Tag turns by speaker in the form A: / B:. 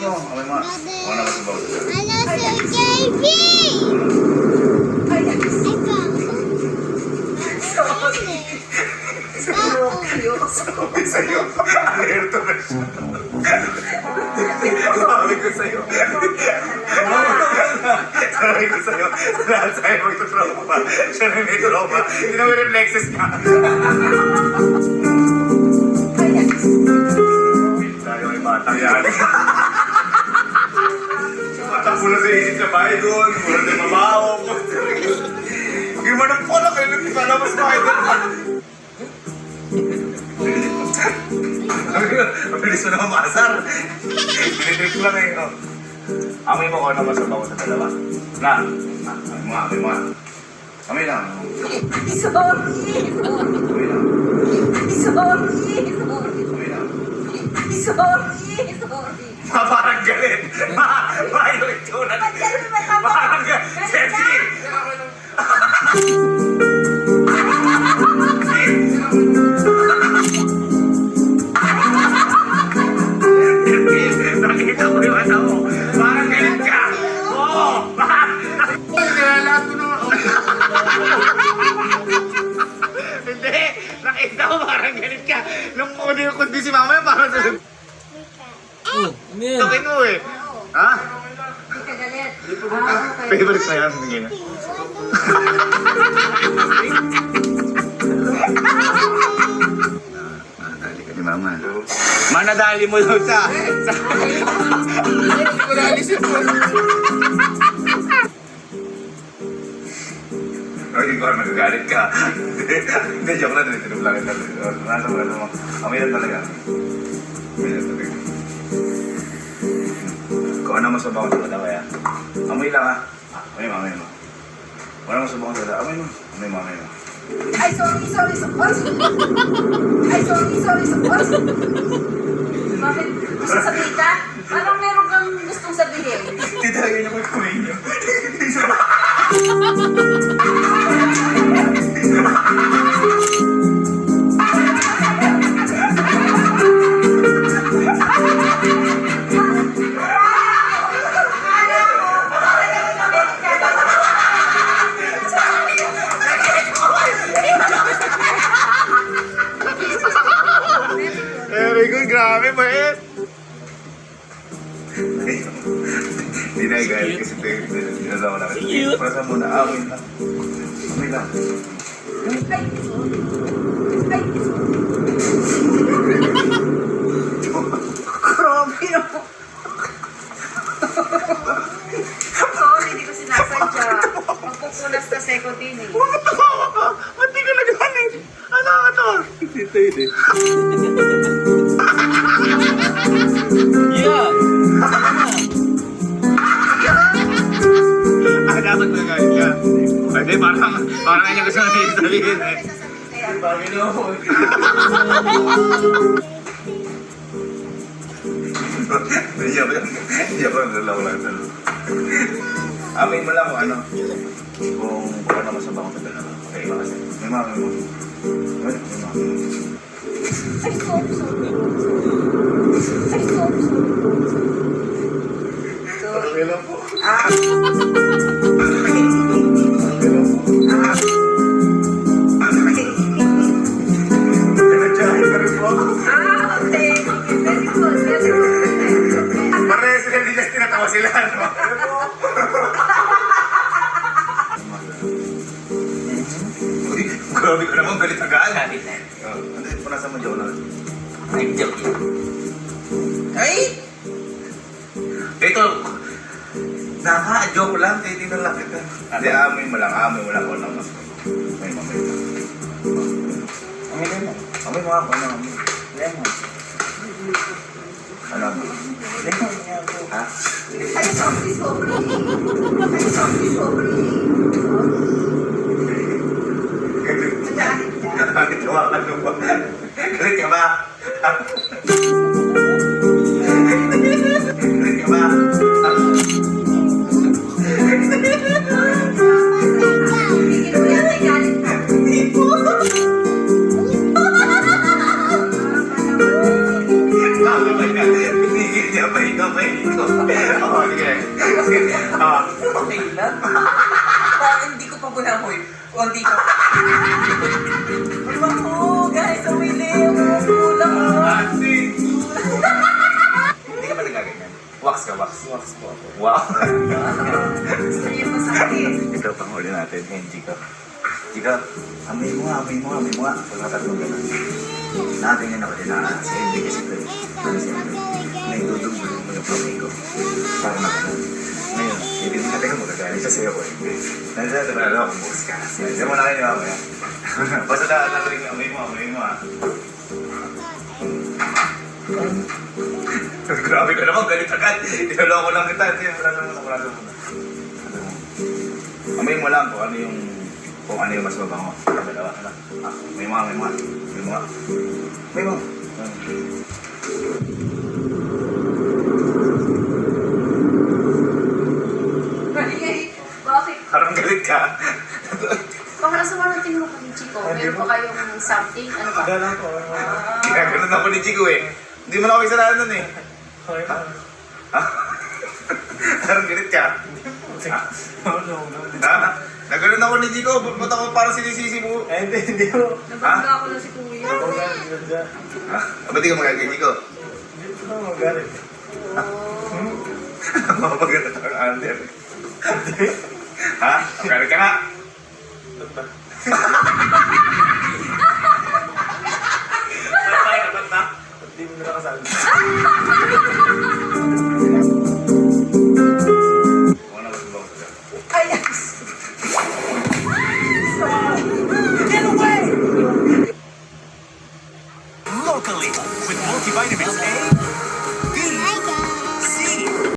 A: mo. Amoy mo. Ako na masubaw.
B: Ano si JB?
A: Sabi sa'yo. Alerto na siya. Sabi ko sa'yo. Sabi ko sa'yo. Lahat sa'yo magtutropa. Siya na may tropa. Hindi na may reflexes niya. Tayo ay batang yan. Batang pula sa isip sa bahay doon. Pula na mabaho. Yung manang pala kayo nang ikalabas bahay doon. Mabilis mo na mamasar. Pinitrik lang eh. Oh. Amoy mo ko na masabaw sa dalawa. Na. Amoy mo. Amoy lang.
C: Sorry.
A: Amoy lang.
C: Sorry.
A: Amoy lang.
C: Sorry.
A: Parang galit. Mayo ito na. Parang galit. Sexy. Nakita mo yung ano mo. Parang galit ka. Oo. Kaya ko naman. Hindi. Nakita mo parang galit ka. Nung kundi si mama yung parang sabi. Takin mo eh. Ha?
C: Hindi ka galit.
A: Favorite na yan. Sige na. Nadali ka ni mama. Manadali mo daw sa... Hindi ko naalisin mo. Ay, ikaw magagalit ka. Hindi, joke lang. Tinip lang ito. Nasa mo, nasa mo. Amoy lang talaga. Amoy lang talaga. Kung ano masabaw sa dalawa yan. Amoy lang ha. Amoy mo, amoy mo. Kung ano masabaw sa dalawa. Amoy mo. Amoy mo, amoy mo.
C: Ay, sorry. Ay, sorry. Bakit? Gusto sabihin ka? Parang meron kang gustong sabihin.
A: Hindi talaga yun yung kumain nyo. Very good, grabe bait. Hindi na gaya kasi dinalaw na. Prasa muna, amoy lang. Amoy lang.
C: Grabe no. Sorry, hindi ko sinasadya. Magpupunas na second inning.
A: Huwag ka tawa ka! Ba't di ka nagaling? Ano ka to? Hindi.
D: Yeah.
A: Dapat nagalit ka. Hindi, parang kanya gusto na sabihin eh.
D: Panginoon.
A: Hindi ako nalalaw lang. Amoy mo lang kung ano. Kung ano masabang sa dalawa. Okay, makasip. May mga mo. Ay,
C: Sorry.
A: okay lang po. Pinagjahin ka rin po.
C: Okay. Very good.
A: Parehas sila, hindi lang tinatawa sila. No? Uy, grabe ka naman, galit agad.
D: Sabi na.
A: Ano yung punasan mo, Jonah?
D: Nag-joke yun.
A: Ay! Ito, naka-joke lang, titignan lang kita. Hindi, amoy mo lang kung ano mas. May mamay lang.
D: Amoy na lang.
A: Amoy mo ako, ano amoy?
D: Lemon.
A: Ano amoy?
D: Lemon niya ako.
A: Ha?
C: Ay, sorry.
A: Bakit tawakan mo ba? Galit ka ba? Galit ka ba?
C: Bigyan mo yan, may galit ka.
A: Kamay ka. Pinigil niya pa ikaw. dito. Oo, sige. Ah,
D: Okay lang. Parang hindi ko pa bunamoy. Konti ko. Mabango, guys. Ang wili. Ang kulang.
A: asik. Hindi ka ba nagaganyan? Wax ka, wax.
D: Wax po ako.
A: Wow.
C: Gusto niya masakit.
A: Ito pang huli natin, ngayon, Chico. Chico, amoy mo nga, amoy mo nga, amoy mo nga. Pagkatatlong gano'n. Nakatingin ako din na sa hindi kasi ito eh. Ano siya? Naidudugulin mo yung kamay ko. Para na gano'n. Ngayon, hindi mo natin mo gagaling siya sa'yo ko eh. Nandiyan ako, bukas ka. Diyan mo na kayo mamaya. Basta na natin, amoy mo ah. Grabe ka naman, galit agad. Tinulungan ko lang kita. Wala mo. Amoy mo lang kung ano yung mas mabango. Dalawa. May mga.
C: Bakit?
A: Parang galit ka.
C: Para sa mga tingin mo kay Chico, meron pa kayong something? Ano ba?
D: Wala lang po.
A: Ginaganon ako ni Chico eh. Hindi mo na ako isalahan nun eh.
D: Okay lang.
A: Ha? Parang galit ka. Ha? Naganon ako ni Chico. Ba't ako parang sinisisi mo?
D: Hindi ko.
C: Nabangga ako na si Kuya.
A: Ha? Ba't di ka magagay, Chico?
D: Hindi ko magalit.
A: Mapapagat ang under. Ha? Galit ka nga. Ba't na?
D: Hindi mo na nakasabi.